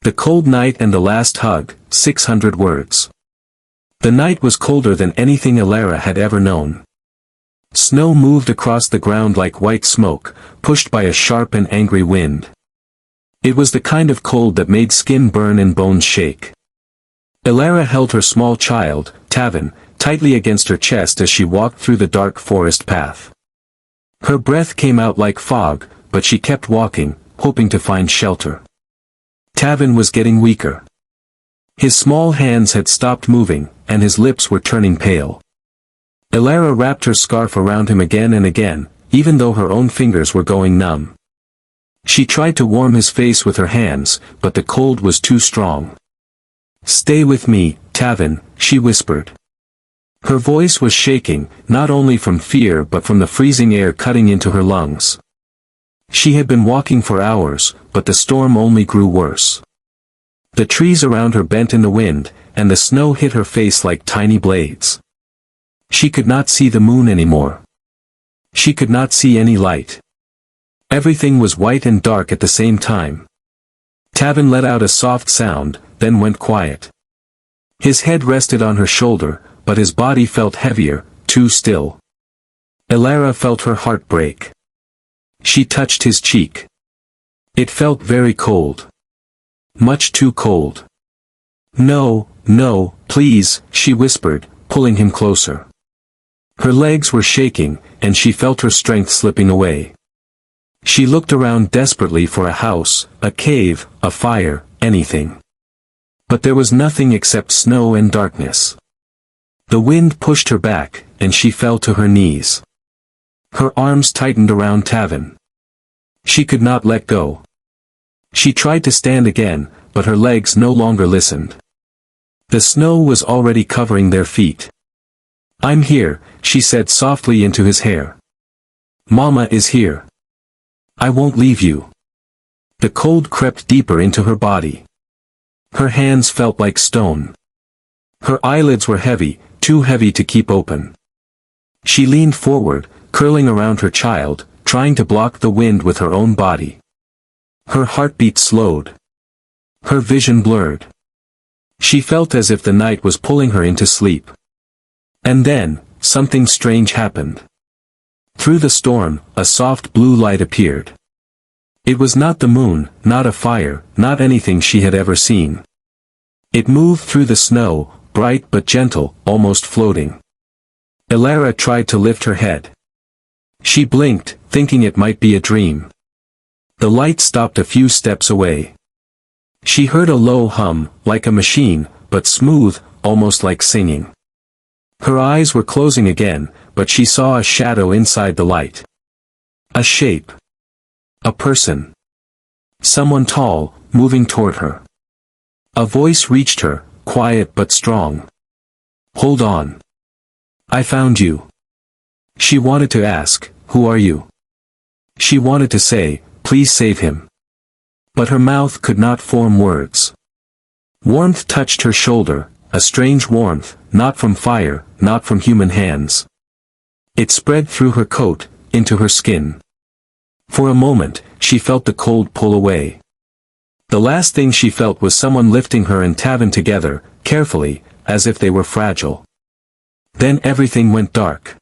The cold night and the last hug, 600 words. The night was colder than anything Elara had ever known. Snow moved across the ground like white smoke, pushed by a sharp and angry wind. It was the kind of cold that made skin burn and bones shake. Elara held her small child, Tavin, tightly against her chest as she walked through the dark forest path. Her breath came out like fog, but she kept walking, hoping to find shelter. Tavin was getting weaker. His small hands had stopped moving, and his lips were turning pale. Elara wrapped her scarf around him again and again, even though her own fingers were going numb. She tried to warm his face with her hands, but the cold was too strong. "Stay with me, Tavin," she whispered. Her voice was shaking, not only from fear but from the freezing air cutting into her lungs. She had been walking for hours, but the storm only grew worse. The trees around her bent in the wind, and the snow hit her face like tiny blades. She could not see the moon anymore. She could not see any light. Everything was white and dark at the same time. Tavin let out a soft sound, then went quiet. His head rested on her shoulder, but his body felt heavier, too still. Elara felt her heart break. She touched his cheek. It felt very cold. Much too cold. "No, no, please," she whispered, pulling him closer. Her legs were shaking, and she felt her strength slipping away. She looked around desperately for a house, a cave, a fire, anything. But there was nothing except snow and darkness. The wind pushed her back, and she fell to her knees. Her arms tightened around Tavin. She could not let go. She tried to stand again, but her legs no longer listened. The snow was already covering their feet. "I'm here," she said softly into his hair. "Mama is here. I won't leave you." The cold crept deeper into her body. Her hands felt like stone. Her eyelids were heavy, too heavy to keep open. She leaned forward, curling around her child, trying to block the wind with her own body. Her heartbeat slowed. Her vision blurred. She felt as if the night was pulling her into sleep. And then, something strange happened. Through the storm, a soft blue light appeared. It was not the moon, not a fire, not anything she had ever seen. It moved through the snow, bright but gentle, almost floating. Elara tried to lift her head. She blinked, thinking it might be a dream. The light stopped a few steps away. She heard a low hum, like a machine, but smooth, almost like singing. Her eyes were closing again, but she saw a shadow inside the light. A shape. A person. Someone tall, moving toward her. A voice reached her, quiet but strong. "Hold on. I found you." She wanted to ask, "Who are you?" She wanted to say, "Please save him." But her mouth could not form words. Warmth touched her shoulder, a strange warmth, not from fire, not from human hands. It spread through her coat, into her skin. For a moment, she felt the cold pull away. The last thing she felt was someone lifting her and Tavin together, carefully, as if they were fragile. Then everything went dark.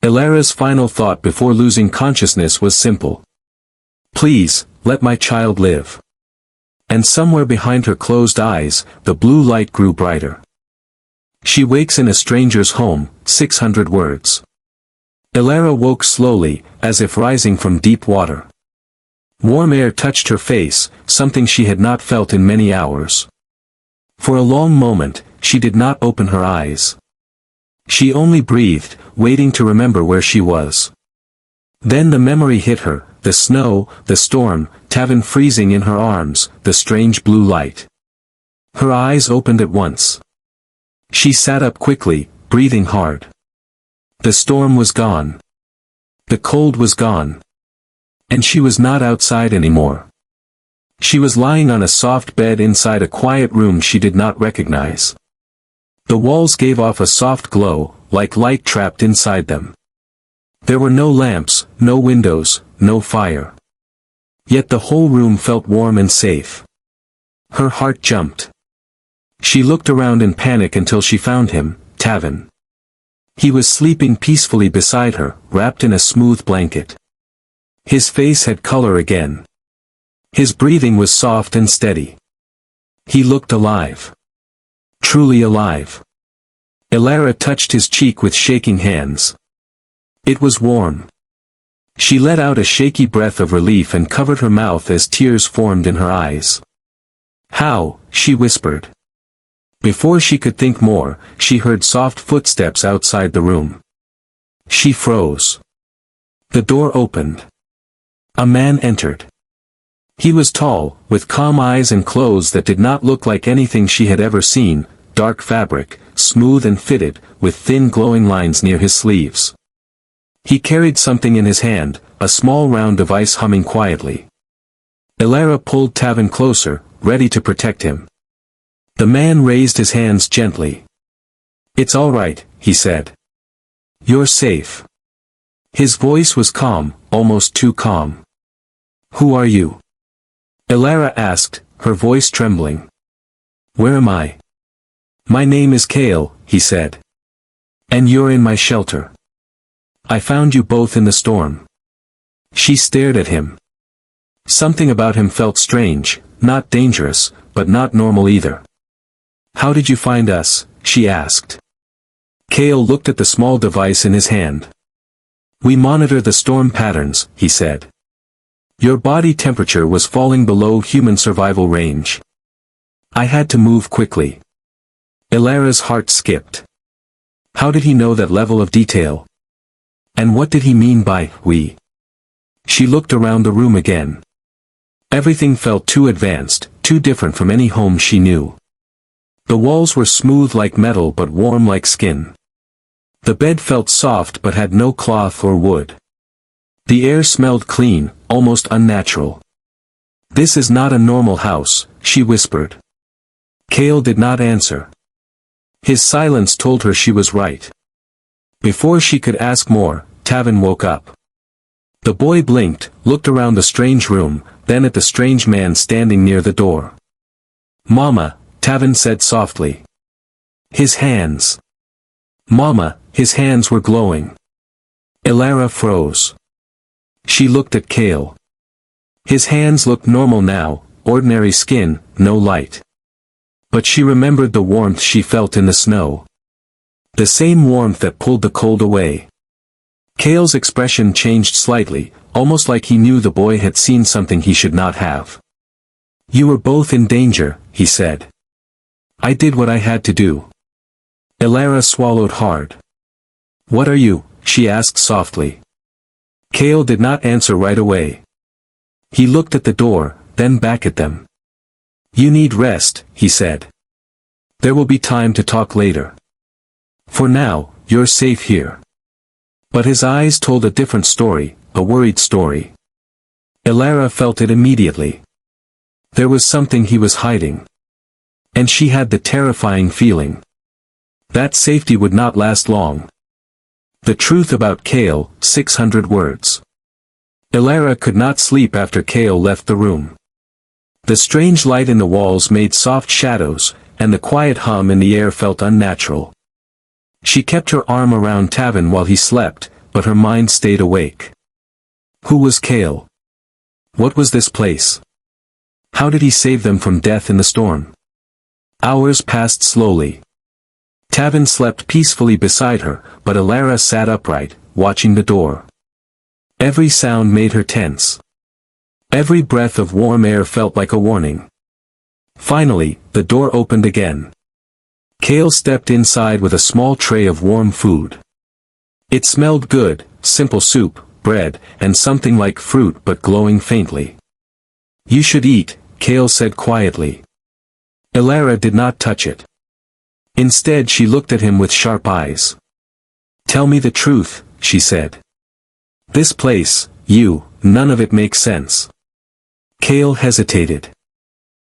Elara's final thought before losing consciousness was simple. "Please, let my child live." And somewhere behind her closed eyes, the blue light grew brighter. She wakes in a stranger's home, 600 words. Elara woke slowly, as if rising from deep water. Warm air touched her face, something she had not felt in many hours. For a long moment, she did not open her eyes. She only breathed, waiting to remember where she was. Then the memory hit her, the snow, the storm, Tavin freezing in her arms, the strange blue light. Her eyes opened at once. She sat up quickly, breathing hard. The storm was gone. The cold was gone. And she was not outside anymore. She was lying on a soft bed inside a quiet room she did not recognize. The walls gave off a soft glow, like light trapped inside them. There were no lamps, no windows, no fire. Yet the whole room felt warm and safe. Her heart jumped. She looked around in panic until she found him, Tavin. He was sleeping peacefully beside her, wrapped in a smooth blanket. His face had color again. His breathing was soft and steady. He looked alive. Truly alive. Elara touched his cheek with shaking hands. It was warm. She let out a shaky breath of relief and covered her mouth as tears formed in her eyes. "How?" she whispered. Before she could think more, she heard soft footsteps outside the room. She froze. The door opened. A man entered. He was tall, with calm eyes and clothes that did not look like anything she had ever seen, dark fabric, smooth and fitted, with thin glowing lines near his sleeves. He carried something in his hand, a small round device humming quietly. Elara pulled Tavin closer, ready to protect him. The man raised his hands gently. "It's all right," he said. "You're safe." His voice was calm, almost too calm. "Who are you?" Elara asked, her voice trembling. "Where am I?" "My name is Kale," he said. "And you're in my shelter. I found you both in the storm." She stared at him. Something about him felt strange, not dangerous, but not normal either. "How did you find us?" she asked. Kale looked at the small device in his hand. "We monitor the storm patterns," he said. "Your body temperature was falling below human survival range. I had to move quickly." Elara's heart skipped. How did he know that level of detail? And what did he mean by "we"? She looked around the room again. Everything felt too advanced, too different from any home she knew. The walls were smooth like metal but warm like skin. The bed felt soft but had no cloth or wood. The air smelled clean, almost unnatural. "This is not a normal house," she whispered. Kale did not answer. His silence told her she was right. Before she could ask more, Tavin woke up. The boy blinked, looked around the strange room, then at the strange man standing near the door. "Mama," Tavin said softly. "His hands." "Mama," his hands were glowing. Elara froze. She looked at Kale. His hands looked normal now, ordinary skin, no light. But she remembered the warmth she felt in the snow. The same warmth that pulled the cold away. Kale's expression changed slightly, almost like he knew the boy had seen something he should not have. "You were both in danger," he said. "I did what I had to do." Elara swallowed hard. "What are you?" she asked softly. Kale did not answer right away. He looked at the door, then back at them. "You need rest," he said. "There will be time to talk later. For now, you're safe here." But his eyes told a different story, a worried story. Elara felt it immediately. There was something he was hiding. And she had the terrifying feeling that safety would not last long. The truth about Kale, 600 words. Elara could not sleep after Kale left the room. The strange light in the walls made soft shadows, and the quiet hum in the air felt unnatural. She kept her arm around Tavin while he slept, but her mind stayed awake. Who was Kale? What was this place? How did he save them from death in the storm? Hours passed slowly. Tavin slept peacefully beside her, but Elara sat upright, watching the door. Every sound made her tense. Every breath of warm air felt like a warning. Finally, the door opened again. Kale stepped inside with a small tray of warm food. It smelled good, simple soup, bread, and something like fruit but glowing faintly. "You should eat," Kale said quietly. Elara did not touch it. Instead she looked at him with sharp eyes. "Tell me the truth," she said. "This place, none of it makes sense." Kale hesitated.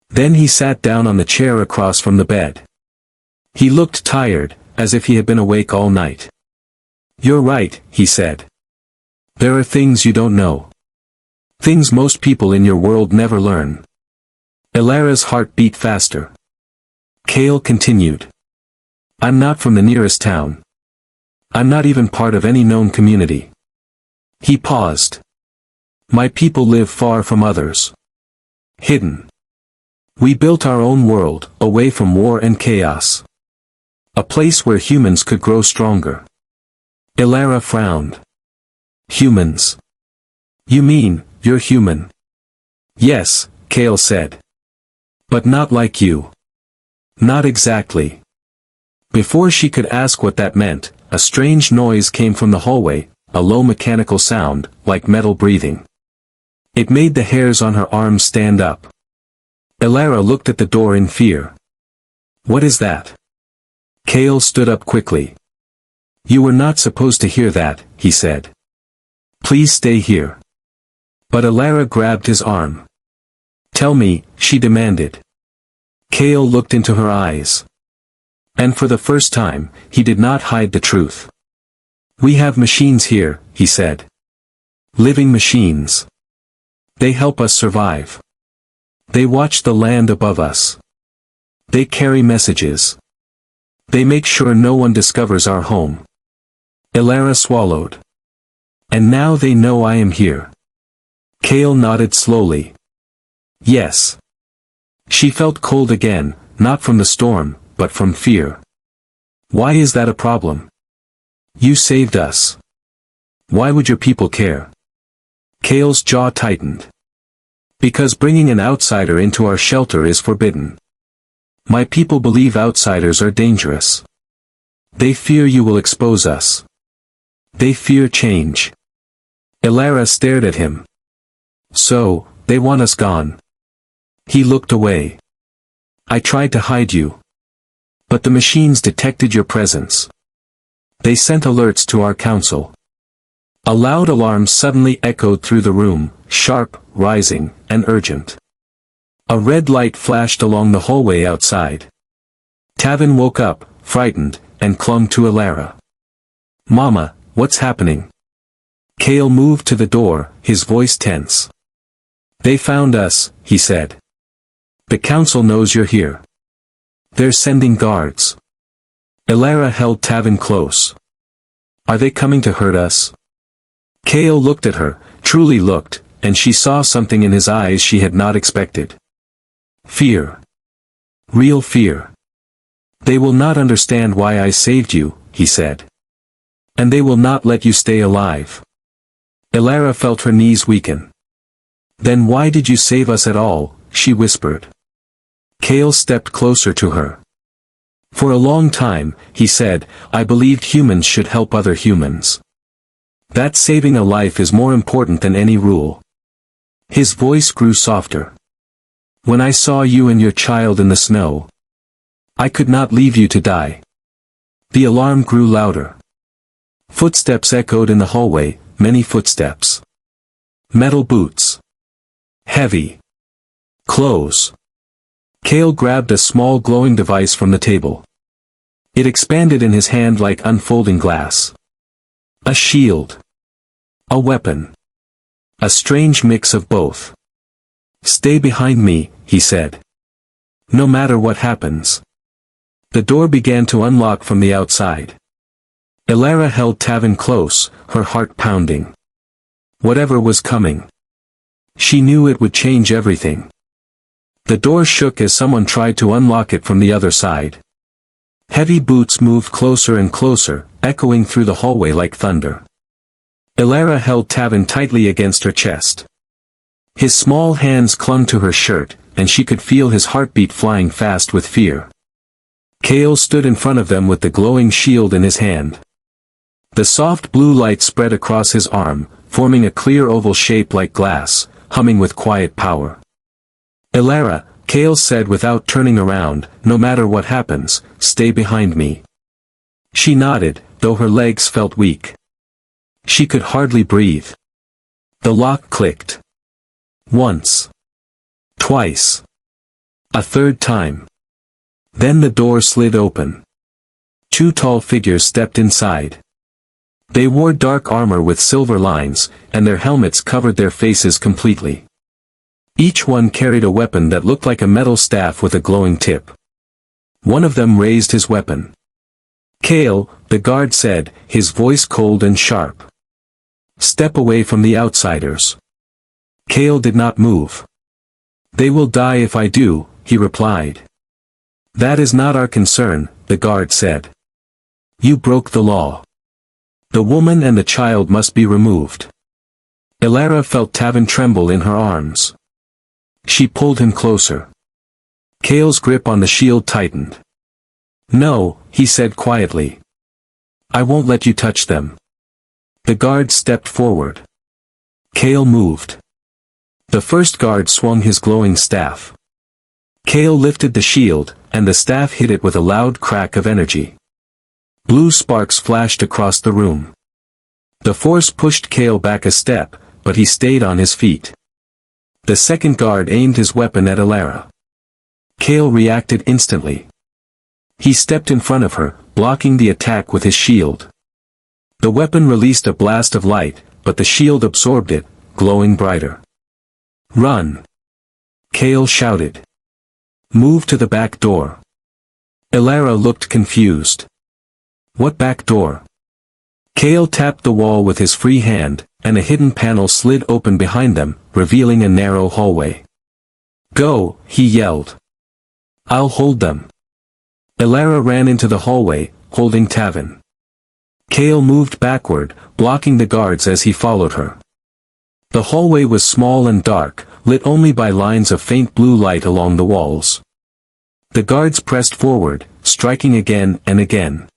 Then he sat down on the chair across from the bed. He looked tired, as if he had been awake all night. "You're right," he said. "There are things you don't know. Things most people in your world never learn. Ilara's heart beat faster. Kale continued. I'm not from the nearest town. I'm not even part of any known community. He paused. My people live far from others. Hidden. We built our own world, away from war and chaos. A place where humans could grow stronger. Ilara frowned. Humans. You mean, you're human? Yes, Kale said. But not like you. Not exactly. Before she could ask what that meant, a strange noise came from the hallway, a low mechanical sound, like metal breathing. It made the hairs on her arms stand up. Ilara looked at the door in fear. What is that? Kale stood up quickly. You were not supposed to hear that, he said. Please stay here. But Ilara grabbed his arm. Tell me, she demanded. Kale looked into her eyes. And for the first time, he did not hide the truth. We have machines here, he said. Living machines. They help us survive. They watch the land above us. They carry messages. They make sure no one discovers our home. Ilara swallowed. And now they know I am here. Kale nodded slowly. Yes. She felt cold again, not from the storm, but from fear. Why is that a problem? You saved us. Why would your people care? Kale's jaw tightened. Because bringing an outsider into our shelter is forbidden. My people believe outsiders are dangerous. They fear you will expose us. They fear change. Ilara stared at him. So, they want us gone. He looked away. I tried to hide you. But the machines detected your presence. They sent alerts to our council. A loud alarm suddenly echoed through the room, sharp, rising, and urgent. A red light flashed along the hallway outside. Tavin woke up, frightened, and clung to Ilara. Mama, what's happening? Kale moved to the door, his voice tense. They found us, he said. The council knows you're here. They're sending guards. Ilara held Tavin close. Are they coming to hurt us? Kale looked at her, truly looked, and she saw something in his eyes she had not expected. Fear. Real fear. They will not understand why I saved you, he said. And they will not let you stay alive. Ilara felt her knees weaken. Then why did you save us at all, she whispered. Kale stepped closer to her. For a long time, he said, I believed humans should help other humans. That saving a life is more important than any rule. His voice grew softer. When I saw you and your child in the snow, I could not leave you to die. The alarm grew louder. Footsteps echoed in the hallway, many footsteps. Metal boots. Heavy. Clothes. Kale grabbed a small glowing device from the table. It expanded in his hand like unfolding glass. A shield. A weapon. A strange mix of both. Stay behind me, he said. No matter what happens. The door began to unlock from the outside. Ilara held Tavin close, her heart pounding. Whatever was coming. She knew it would change everything. The door shook as someone tried to unlock it from the other side. Heavy boots moved closer and closer, echoing through the hallway like thunder. Ilara held Tavin tightly against her chest. His small hands clung to her shirt, and she could feel his heartbeat flying fast with fear. Kale stood in front of them with the glowing shield in his hand. The soft blue light spread across his arm, forming a clear oval shape like glass, humming with quiet power. Ilara, Kale said without turning around, no matter what happens, stay behind me. She nodded, though her legs felt weak. She could hardly breathe. The lock clicked. Once. Twice. A third time. Then the door slid open. Two tall figures stepped inside. They wore dark armor with silver lines, and their helmets covered their faces completely. Each one carried a weapon that looked like a metal staff with a glowing tip. One of them raised his weapon. "Kale," the guard said, his voice cold and sharp. "Step away from the outsiders." Kale did not move. "They will die if I do," he replied. "That is not our concern," the guard said. "You broke the law. The woman and the child must be removed." Elara felt Tavin tremble in her arms. She pulled him closer. Kale's grip on the shield tightened. "No," he said quietly. "I won't let you touch them." The guard stepped forward. Kale moved. The first guard swung his glowing staff. Kale lifted the shield, and the staff hit it with a loud crack of energy. Blue sparks flashed across the room. The force pushed Kale back a step, but he stayed on his feet. The second guard aimed his weapon at Elara. Kale reacted instantly. He stepped in front of her, blocking the attack with his shield. The weapon released a blast of light, but the shield absorbed it, glowing brighter. "Run!" Kale shouted. "Move to the back door." Elara looked confused. "What back door?" Kale tapped the wall with his free hand, and a hidden panel slid open behind them, revealing a narrow hallway. "Go," he yelled. "I'll hold them." Elara ran into the hallway, holding Tavin. Kale moved backward, blocking the guards as he followed her. The hallway was small and dark, lit only by lines of faint blue light along the walls. The guards pressed forward, striking again and again.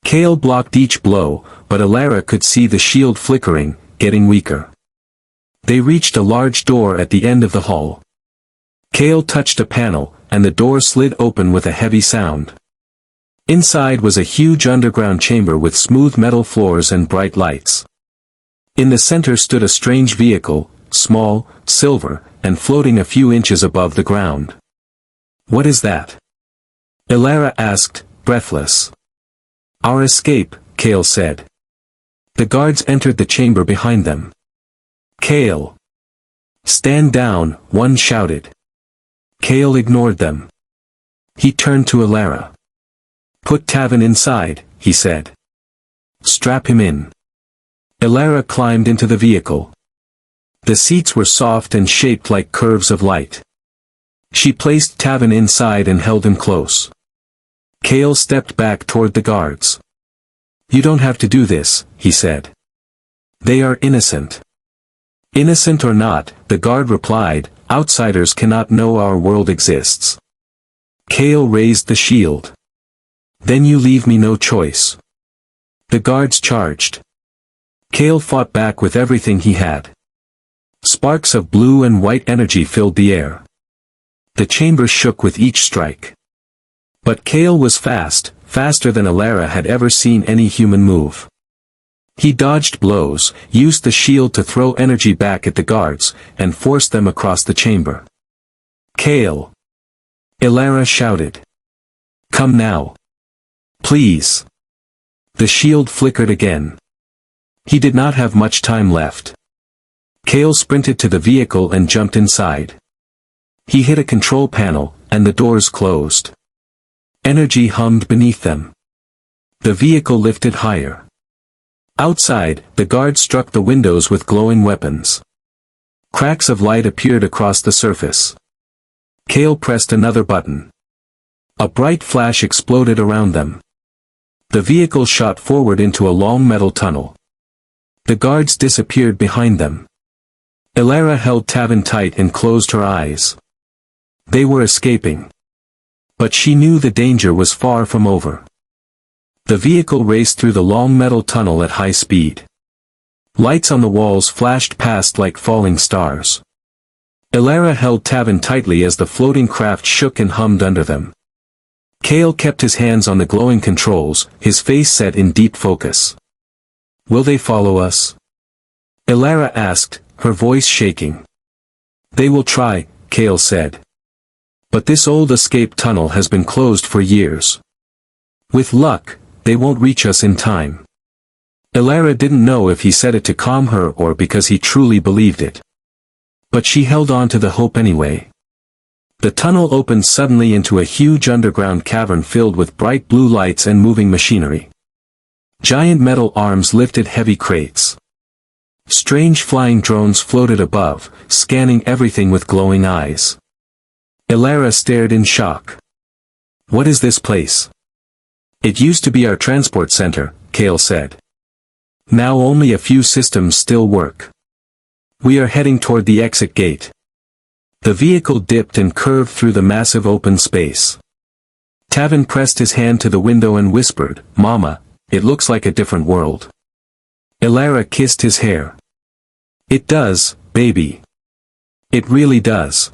Kale blocked each blow, but Elara could see the shield flickering, getting weaker. They reached a large door at the end of the hall. Kale touched a panel, and the door slid open with a heavy sound. Inside was a huge underground chamber with smooth metal floors and bright lights. In the center stood a strange vehicle, small, silver, and floating a few inches above the ground. "What is that?" Elara asked, breathless. "Our escape," Kale said. The guards entered the chamber behind them. "Kale! Stand down," one shouted. Kale ignored them. He turned to Elara. "Put Tavin inside," he said. "Strap him in." Elara climbed into the vehicle. The seats were soft and shaped like curves of light. She placed Tavin inside and held him close. Kale stepped back toward the guards. "You don't have to do this," he said. "They are innocent." "Innocent or not," the guard replied, "outsiders cannot know our world exists." Kale raised the shield. "Then you leave me no choice." The guards charged. Kale fought back with everything he had. Sparks of blue and white energy filled the air. The chamber shook with each strike. But Kale was fast, faster than Elara had ever seen any human move. He dodged blows, used the shield to throw energy back at the guards, and forced them across the chamber. "Kale!" Elara shouted. "Come now. Please." The shield flickered again. He did not have much time left. Kale sprinted to the vehicle and jumped inside. He hit a control panel, and the doors closed. Energy hummed beneath them. The vehicle lifted higher. Outside, the guards struck the windows with glowing weapons. Cracks of light appeared across the surface. Kale pressed another button. A bright flash exploded around them. The vehicle shot forward into a long metal tunnel. The guards disappeared behind them. Elara held Tavin tight and closed her eyes. They were escaping. But she knew the danger was far from over. The vehicle raced through the long metal tunnel at high speed. Lights on the walls flashed past like falling stars. Elara held Tavin tightly as the floating craft shook and hummed under them. Kale kept his hands on the glowing controls, his face set in deep focus. "Will they follow us?" Elara asked, her voice shaking. "They will try," Kale said. "But this old escape tunnel has been closed for years. With luck, they won't reach us in time." Elara didn't know if he said it to calm her or because he truly believed it. But she held on to the hope anyway. The tunnel opened suddenly into a huge underground cavern filled with bright blue lights and moving machinery. Giant metal arms lifted heavy crates. Strange flying drones floated above, scanning everything with glowing eyes. Elara stared in shock. "What is this place?" "It used to be our transport center," Kale said. "Now only a few systems still work. We are heading toward the exit gate." The vehicle dipped and curved through the massive open space. Tavin pressed his hand to the window and whispered, "Mama, it looks like a different world." Elara kissed his hair. "It does, baby. It really does."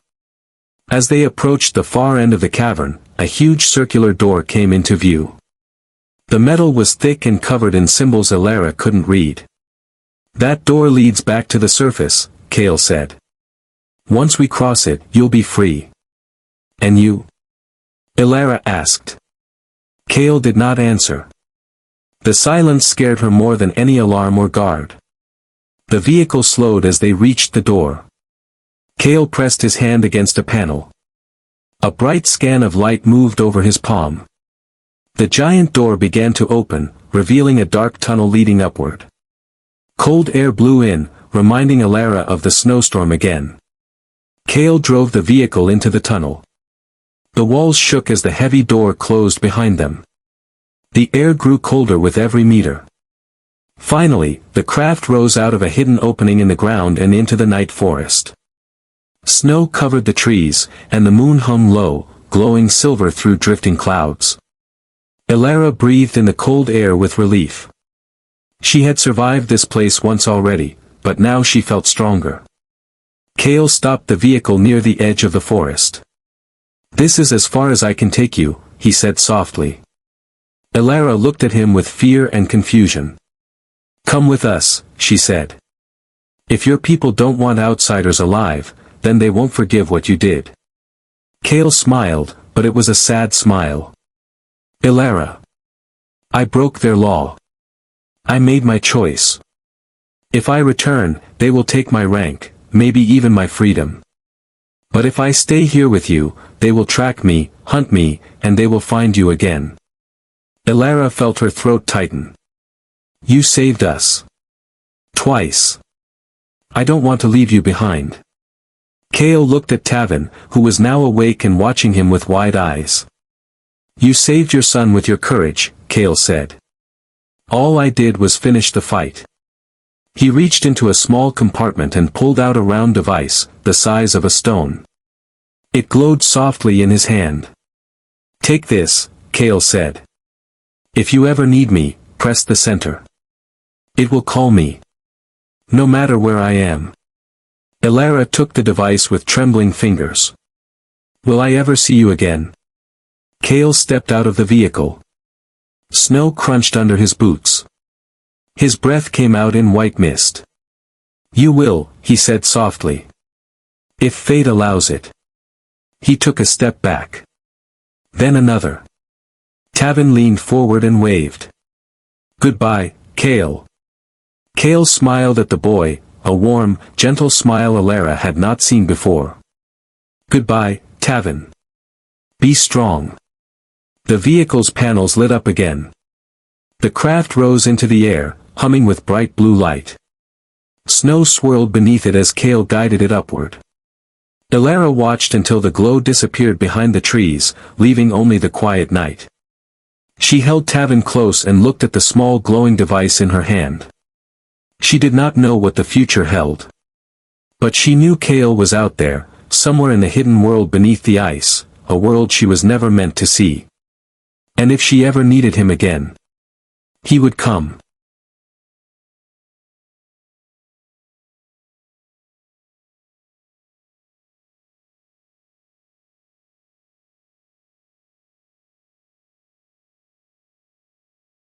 As they approached the far end of the cavern, a huge circular door came into view. The metal was thick and covered in symbols Elara couldn't read. "That door leads back to the surface," Kale said. "Once we cross it, you'll be free." "And you?" Elara asked. Kale did not answer. The silence scared her more than any alarm or guard. The vehicle slowed as they reached the door. Kale pressed his hand against a panel. A bright scan of light moved over his palm. The giant door began to open, revealing a dark tunnel leading upward. Cold air blew in, reminding Elara of the snowstorm again. Kale drove the vehicle into the tunnel. The walls shook as the heavy door closed behind them. The air grew colder with every meter. Finally, the craft rose out of a hidden opening in the ground and into the night forest. Snow covered the trees, and the moon hung low, glowing silver through drifting clouds. Elara breathed in the cold air with relief. She had survived this place once already, but now she felt stronger. Kale stopped the vehicle near the edge of the forest. "This is as far as I can take you," he said softly. Elara looked at him with fear and confusion. "Come with us," she said. "If your people don't want outsiders alive, then they won't forgive what you did." Kale smiled, but it was a sad smile. "Elara. I broke their law. I made my choice. If I return, they will take my rank, maybe even my freedom. But if I stay here with you, they will track me, hunt me, and they will find you again." Elara felt her throat tighten. "You saved us. Twice. I don't want to leave you behind." Kale looked at Tavin, who was now awake and watching him with wide eyes. "You saved your son with your courage," Kale said. "All I did was finish the fight." He reached into a small compartment and pulled out a round device, the size of a stone. It glowed softly in his hand. "Take this," Kale said. "If you ever need me, press the center. It will call me. No matter where I am." Elara took the device with trembling fingers. "Will I ever see you again?" Kale stepped out of the vehicle. Snow crunched under his boots. His breath came out in white mist. "You will," he said softly. "If fate allows it." He took a step back. Then another. Tavin leaned forward and waved. "Goodbye, Kale." Kale smiled at the boy, a warm, gentle smile Elara had not seen before. "Goodbye, Tavin. Be strong." The vehicle's panels lit up again. The craft rose into the air, humming with bright blue light. Snow swirled beneath it as Kale guided it upward. Elara watched until the glow disappeared behind the trees, leaving only the quiet night. She held Tavin close and looked at the small glowing device in her hand. She did not know what the future held. But she knew Kale was out there, somewhere in the hidden world beneath the ice, a world she was never meant to see. And if she ever needed him again, he would come.